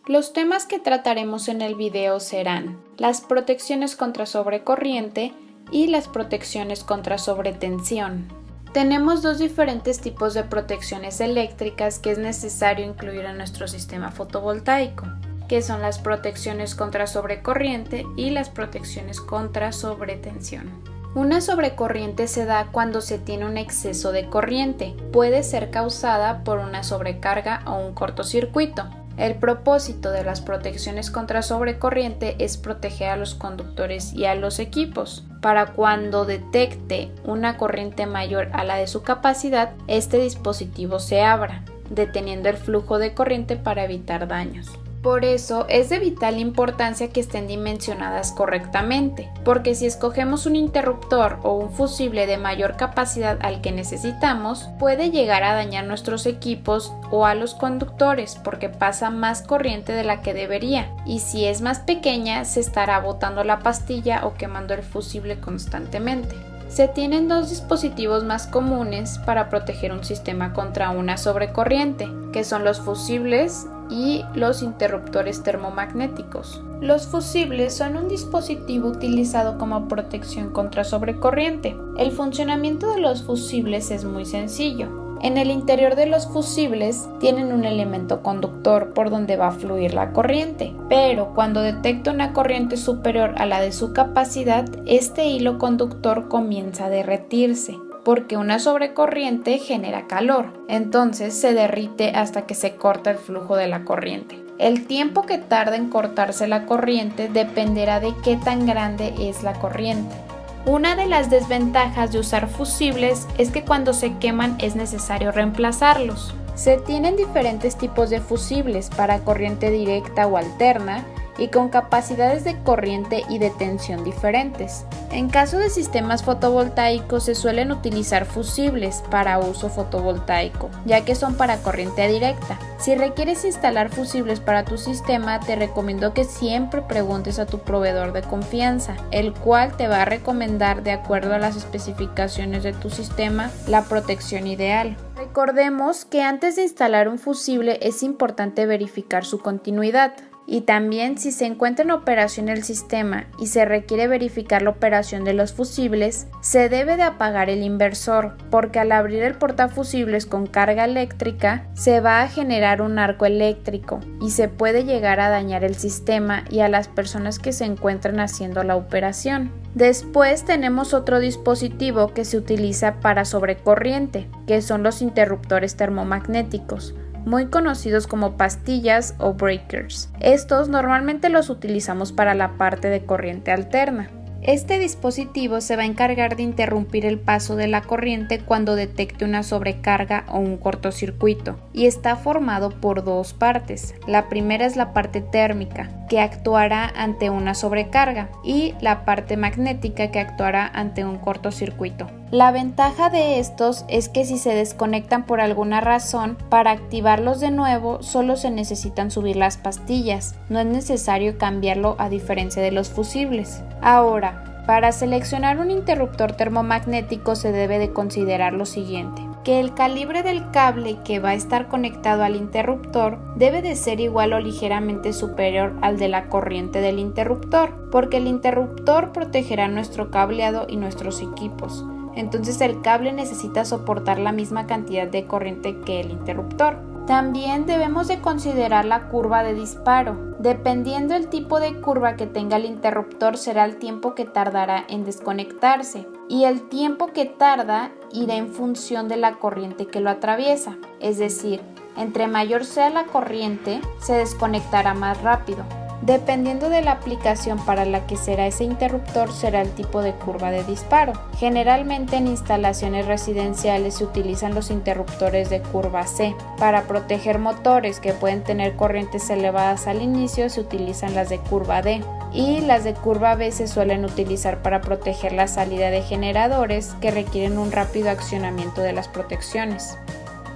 Los temas que trataremos en el video serán las protecciones contra sobrecorriente y las protecciones contra sobretensión. Tenemos dos diferentes tipos de protecciones eléctricas que es necesario incluir en nuestro sistema fotovoltaico, que son las protecciones contra sobrecorriente y las protecciones contra sobretensión. Una sobrecorriente se da cuando se tiene un exceso de corriente. Puede ser causada por una sobrecarga o un cortocircuito. El propósito de las protecciones contra sobrecorriente es proteger a los conductores y a los equipos. Para cuando detecte una corriente mayor a la de su capacidad, este dispositivo se abra, deteniendo el flujo de corriente para evitar daños. Por eso es de vital importancia que estén dimensionadas correctamente, porque si escogemos un interruptor o un fusible de mayor capacidad al que necesitamos, puede llegar a dañar nuestros equipos o a los conductores porque pasa más corriente de la que debería, y si es más pequeña se estará botando la pastilla o quemando el fusible constantemente. Se tienen dos dispositivos más comunes para proteger un sistema contra una sobrecorriente, que son los fusibles y los interruptores termomagnéticos. Los fusibles son un dispositivo utilizado como protección contra sobrecorriente. El funcionamiento de los fusibles es muy sencillo. En el interior de los fusibles tienen un elemento conductor por donde va a fluir la corriente, pero cuando detecta una corriente superior a la de su capacidad, este hilo conductor comienza a derretirse, porque una sobrecorriente genera calor, entonces se derrite hasta que se corta el flujo de la corriente. El tiempo que tarda en cortarse la corriente dependerá de qué tan grande es la corriente. Una de las desventajas de usar fusibles es que cuando se queman es necesario reemplazarlos. Se tienen diferentes tipos de fusibles para corriente directa o alterna y con capacidades de corriente y de tensión diferentes. En caso de sistemas fotovoltaicos se suelen utilizar fusibles para uso fotovoltaico, ya que son para corriente directa. Si requieres instalar fusibles para tu sistema, te recomiendo que siempre preguntes a tu proveedor de confianza, el cual te va a recomendar de acuerdo a las especificaciones de tu sistema la protección ideal. Recordemos que antes de instalar un fusible es importante verificar su continuidad. Y también si se encuentra en operación el sistema y se requiere verificar la operación de los fusibles, se debe de apagar el inversor, porque al abrir el portafusibles con carga eléctrica se va a generar un arco eléctrico y se puede llegar a dañar el sistema y a las personas que se encuentran haciendo la operación. Después tenemos otro dispositivo que se utiliza para sobrecorriente, que son los interruptores termomagnéticos, muy conocidos como pastillas o breakers. Estos normalmente los utilizamos para la parte de corriente alterna. Este dispositivo se va a encargar de interrumpir el paso de la corriente cuando detecte una sobrecarga o un cortocircuito, y está formado por dos partes. La primera es la parte térmica, que actuará ante una sobrecarga, y la parte magnética, que actuará ante un cortocircuito. La ventaja de estos es que si se desconectan por alguna razón, para activarlos de nuevo solo se necesitan subir las pastillas, no es necesario cambiarlo a diferencia de los fusibles. Ahora, para seleccionar un interruptor termomagnético se debe de considerar lo siguiente: que el calibre del cable que va a estar conectado al interruptor debe de ser igual o ligeramente superior al de la corriente del interruptor, porque el interruptor protegerá nuestro cableado y nuestros equipos. Entonces el cable necesita soportar la misma cantidad de corriente que el interruptor. También debemos de considerar la curva de disparo. Dependiendo del tipo de curva que tenga el interruptor será el tiempo que tardará en desconectarse, y el tiempo que tarda irá en función de la corriente que lo atraviesa. Es decir, entre mayor sea la corriente, se desconectará más rápido. Dependiendo de la aplicación para la que será ese interruptor, será el tipo de curva de disparo. Generalmente en instalaciones residenciales se utilizan los interruptores de curva C. Para proteger motores que pueden tener corrientes elevadas al inicio, se utilizan las de curva D. Y las de curva B se suelen utilizar para proteger la salida de generadores que requieren un rápido accionamiento de las protecciones.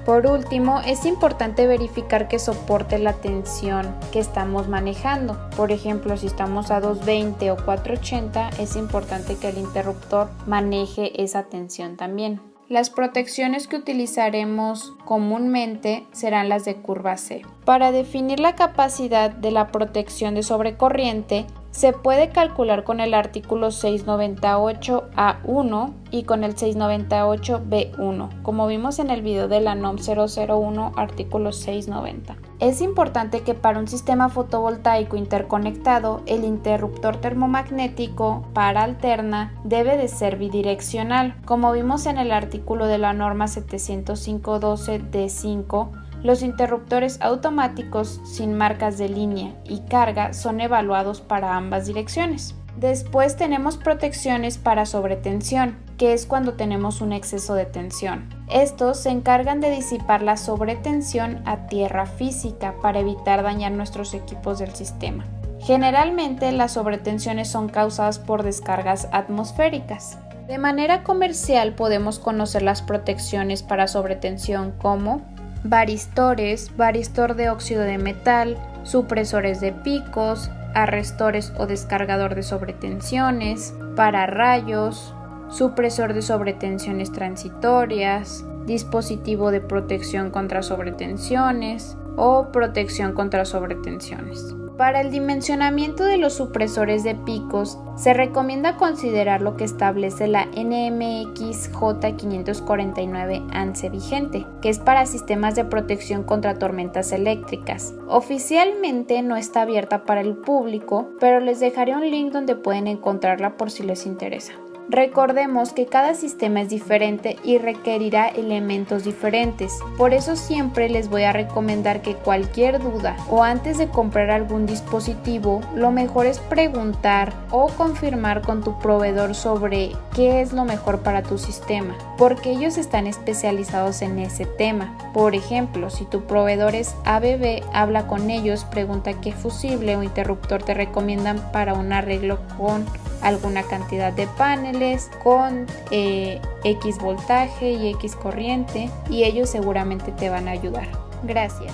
Por último, es importante verificar que soporte la tensión que estamos manejando. Por ejemplo, si estamos a 220 o 480, es importante que el interruptor maneje esa tensión también. Las protecciones que utilizaremos comúnmente serán las de curva C. Para definir la capacidad de la protección de sobrecorriente, se puede calcular con el artículo 698A1 y con el 698B1, como vimos en el video de la NOM 001, artículo 690. Es importante que para un sistema fotovoltaico interconectado, el interruptor termomagnético para alterna debe de ser bidireccional. Como vimos en el artículo de la norma 705.12D5, los interruptores automáticos sin marcas de línea y carga son evaluados para ambas direcciones. Después tenemos protecciones para sobretensión, que es cuando tenemos un exceso de tensión. Estos se encargan de disipar la sobretensión a tierra física para evitar dañar nuestros equipos del sistema. Generalmente las sobretensiones son causadas por descargas atmosféricas. De manera comercial podemos conocer las protecciones para sobretensión como varistores, varistor de óxido de metal, supresores de picos, arrestores o descargador de sobretensiones, pararrayos, supresor de sobretensiones transitorias, dispositivo de protección contra sobretensiones o protección contra sobretensiones. Para el dimensionamiento de los supresores de picos, se recomienda considerar lo que establece la NMX J549 ANSI vigente, que es para sistemas de protección contra tormentas eléctricas. Oficialmente no está abierta para el público, pero les dejaré un link donde pueden encontrarla por si les interesa. Recordemos que cada sistema es diferente y requerirá elementos diferentes, por eso siempre les voy a recomendar que cualquier duda o antes de comprar algún dispositivo, lo mejor es preguntar o confirmar con tu proveedor sobre qué es lo mejor para tu sistema, porque ellos están especializados en ese tema. Por ejemplo, si tu proveedor es ABB, habla con ellos, pregunta qué fusible o interruptor te recomiendan para un arreglo con alguna cantidad de paneles, con X voltaje y X corriente, y ellos seguramente te van a ayudar. Gracias.